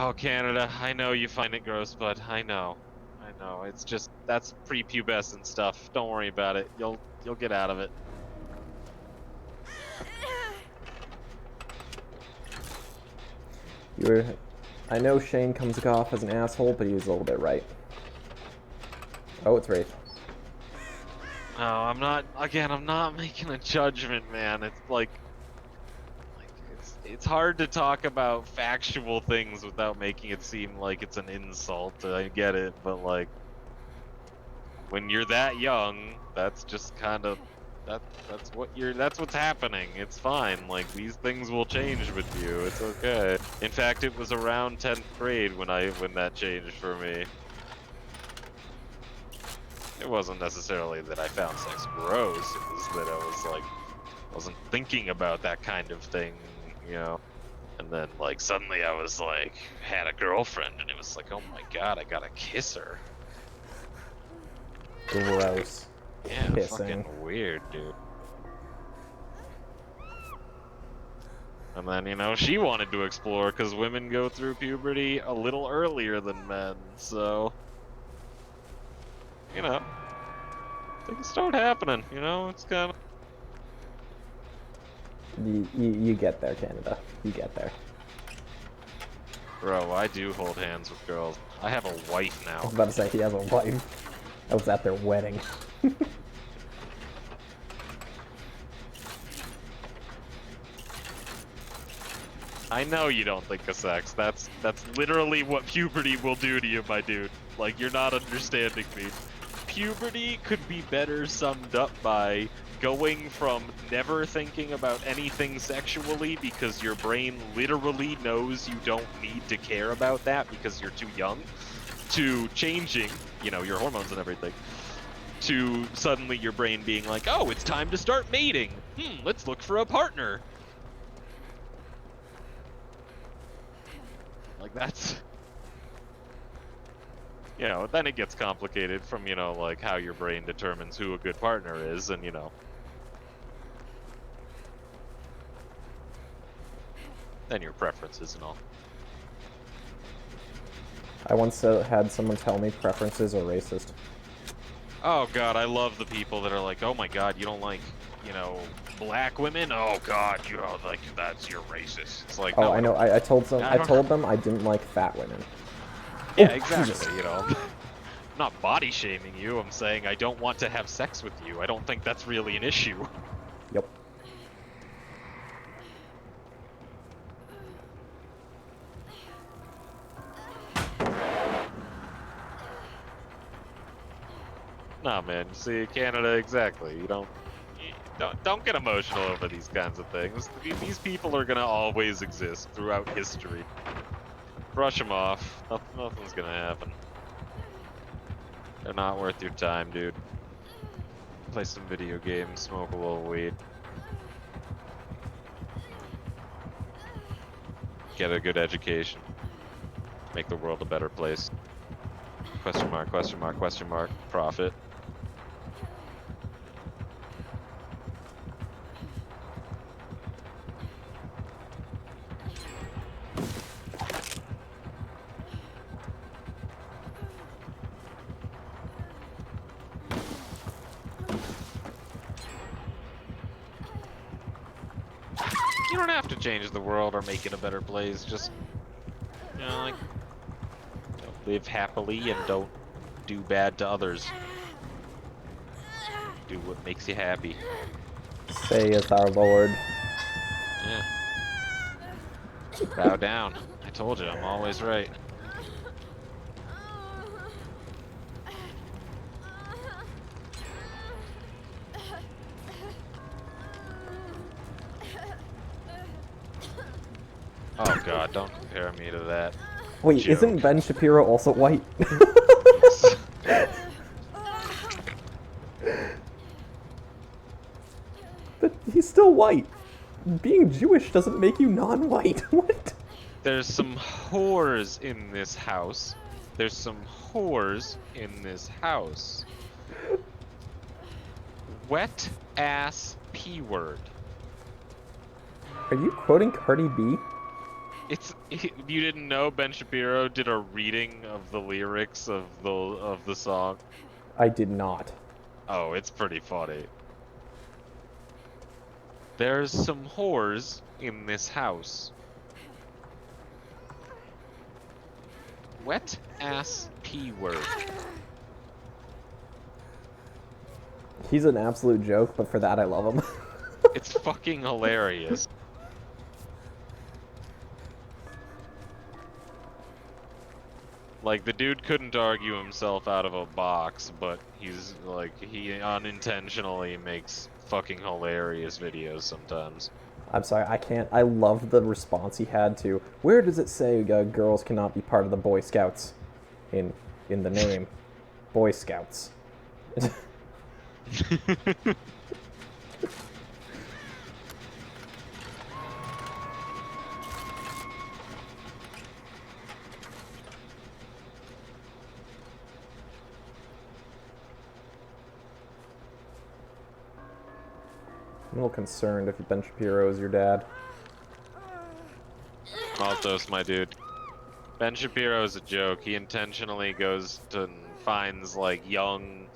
Oh, Canada, I know you find it gross, but I know. It's just that's prepubescent stuff. Don't worry about it. You'll get out of it. I know Shane comes off as an asshole, but he was a little bit right. Oh, it's Wraith. No, I'm not. Again, I'm not making a judgment, man. It's like it's hard to talk about factual things without making it seem like it's an insult. I get it, but like when you're that young, that's just kind of that's what's happening. It's fine. Like these things will change with you. It's okay. In fact, it was around 10th grade when that changed for me. It wasn't necessarily that I found sex gross. It was that I was like wasn't thinking about that kind of thing, you know. And then like suddenly I was like had a girlfriend and it was like, oh my god, I gotta kiss her. Gross. Yeah, Kissing. fucking weird, dude. And then, you know, she wanted to explore because women go through puberty a little earlier than men, so you know, things start happening, you know, it's kind of You get there, Canada. You get there. Bro, I do hold hands with girls. I have a wife I now. was about to say he has a wife. I was at their wedding. I know you don't think of sex. That's literally what puberty will do to you, my dude. Like, you're not understanding me. Puberty could be better summed up by going from never thinking about anything sexually because your brain literally knows you don't need to care about that because you're too young, to changing, you know, your hormones and everything, to suddenly your brain being like, oh, it's time to start mating. Let's look for a partner. Like, that's... You know, then it gets complicated from, you know, like, how your brain determines who a good partner is, and, you know... then your preferences and all. I once had someone tell me preferences are racist. Oh god, I love the people that are like, oh my god, you don't like, you know, black women? Oh god, you don't like, that's, you're racist. It's like, Oh, no, I know. I told don't... them I didn't like fat women. Yeah, Oh, exactly, Jesus. you know. I'm not body shaming you, I'm saying I don't want to have sex with you. I don't think that's really an issue. Yep. Nah, man, you see, Canada, exactly. You don't get emotional over these kinds of things. These people are gonna always exist throughout history. Brush them off. Nothing's gonna happen. They're not worth your time, dude. Play some video games, smoke a little weed. Get a good education. Make the world a better place. Question mark, question mark, question mark. Profit. You don't have to change the world or make it a better place. Just, you know, like, you know, live happily and don't do bad to others. Do what makes you happy. Saith our Lord. Yeah. Bow down. I told you, I'm always right. Oh god, don't compare me to that. Wait, Joke. isn't Ben Shapiro also white? Yes. But he's still white. Being Jewish doesn't make you non-white. What? There's some whores in this house. There's some whores in this house. Wet ass P word. Are you quoting Cardi B? You didn't know Ben Shapiro did a reading of the lyrics of the song? I did not. Oh, it's pretty funny. There's some whores in this house. Wet ass P word. He's an absolute joke, but for that I love him. It's fucking hilarious. Like, the dude couldn't argue himself out of a box, but he's, like, he unintentionally makes fucking hilarious videos sometimes. I'm sorry, I can't. I love the response he had to, where does it say girls cannot be part of the Boy Scouts in the name? Boy Scouts. I'm a little concerned if Ben Shapiro is your dad. Maltos, my dude. Ben Shapiro is a joke. He intentionally goes to and finds, like, young,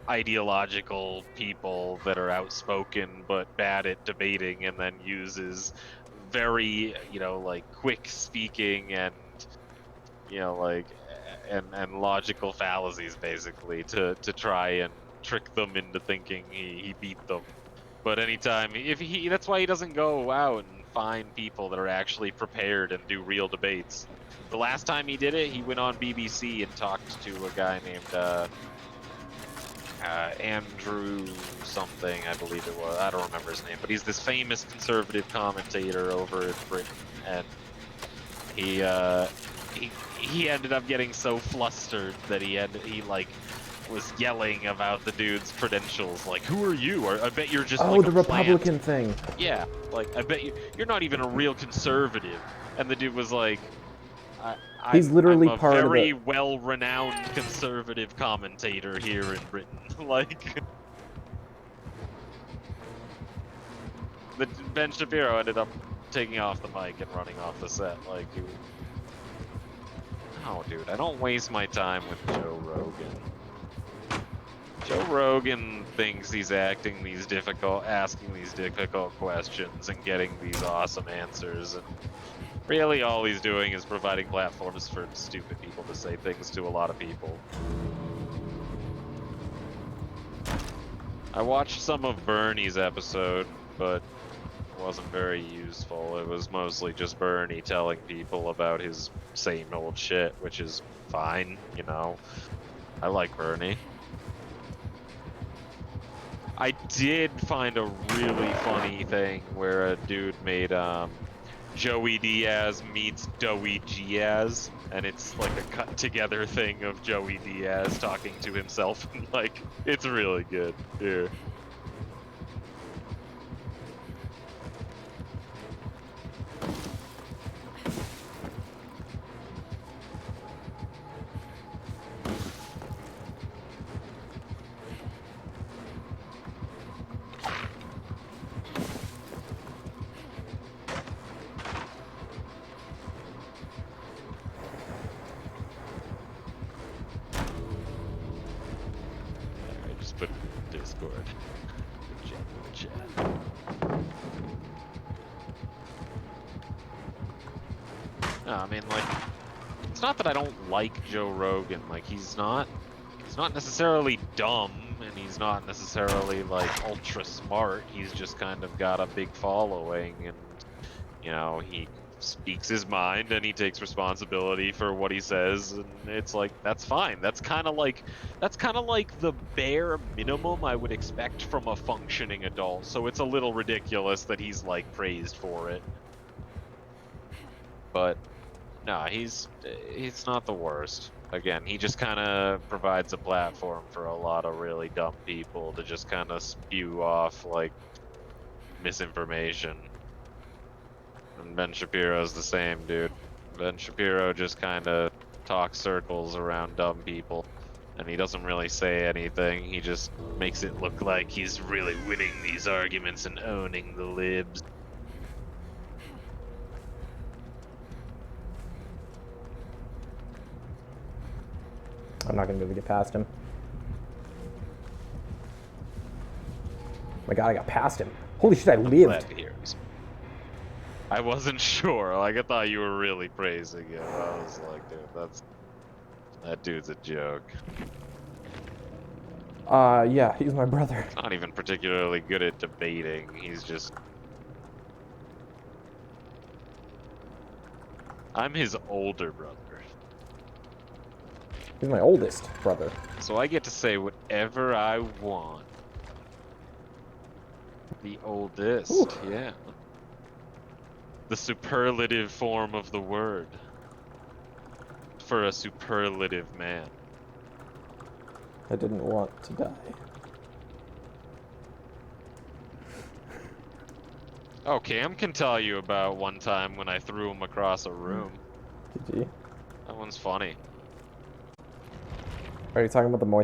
ideological people that are outspoken but bad at debating, and then uses very, like, quick speaking and, like, and logical fallacies, basically, to try and trick them into thinking he beat them. But anytime, that's why he doesn't go out and find people that are actually prepared and do real debates. The last time he did it, he went on BBC and talked to a guy named Andrew something, I believe it was. I don't remember his name, but he's this famous conservative commentator over in Britain, and he ended up getting so flustered that he like was yelling about the dude's credentials, like, who are you? Or I bet you're just Oh, like the a plant. Republican thing. Yeah, like, I bet you're not even a real conservative. And the dude was like, He's literally I'm a part of very the... well-renowned conservative commentator here in Britain. Like, Ben Shapiro ended up taking off the mic and running off the set. Like, no, dude, I don't waste my time with Joe Rogan. Joe Rogan thinks he's asking these difficult questions and getting these awesome answers, and really all he's doing is providing platforms for stupid people to say things to a lot of people. I watched some of Bernie's episode, but it wasn't very useful. It was mostly just Bernie telling people about his same old shit, which is fine, I like Bernie. I did find a really funny thing where a dude made Joey Diaz meets Doey Diaz, and it's like a cut together thing of Joey Diaz talking to himself, and like, it's really good. Here. But Discord. Chat. No, I mean, like, it's not that I don't like Joe Rogan. Like, he's not necessarily dumb, and he's not necessarily, like, ultra smart. He's just kind of got a big following, and, he speaks his mind, and he takes responsibility for what he says, and it's like, that's fine. That's kind of like the bare minimum I would expect from a functioning adult, so it's a little ridiculous that he's, like, praised for it. But no, he's not the worst. Again, he just kind of provides a platform for a lot of really dumb people to just kind of spew off, like, misinformation. And Ben Shapiro's the same, dude. Ben Shapiro just kind of talks circles around dumb people, and he doesn't really say anything. He just makes it look like he's really winning these arguments and owning the libs. I'm not gonna be able to get past him. Oh my god, I got past him. Holy shit, I I'm lived. glad to hear it. I wasn't sure. Like, I thought you were really praising him. I was like, dude, that dude's a joke. Yeah, he's my brother. He's not even particularly good at debating. He's just... I'm his older brother. He's my oldest brother. So I get to say whatever I want. The oldest, Ooh. yeah. The superlative form of the word. For a superlative man. I didn't want to die. Oh, Cam can tell you about one time when I threw him across a room. GG. That one's funny. Are you talking about the Muay Thai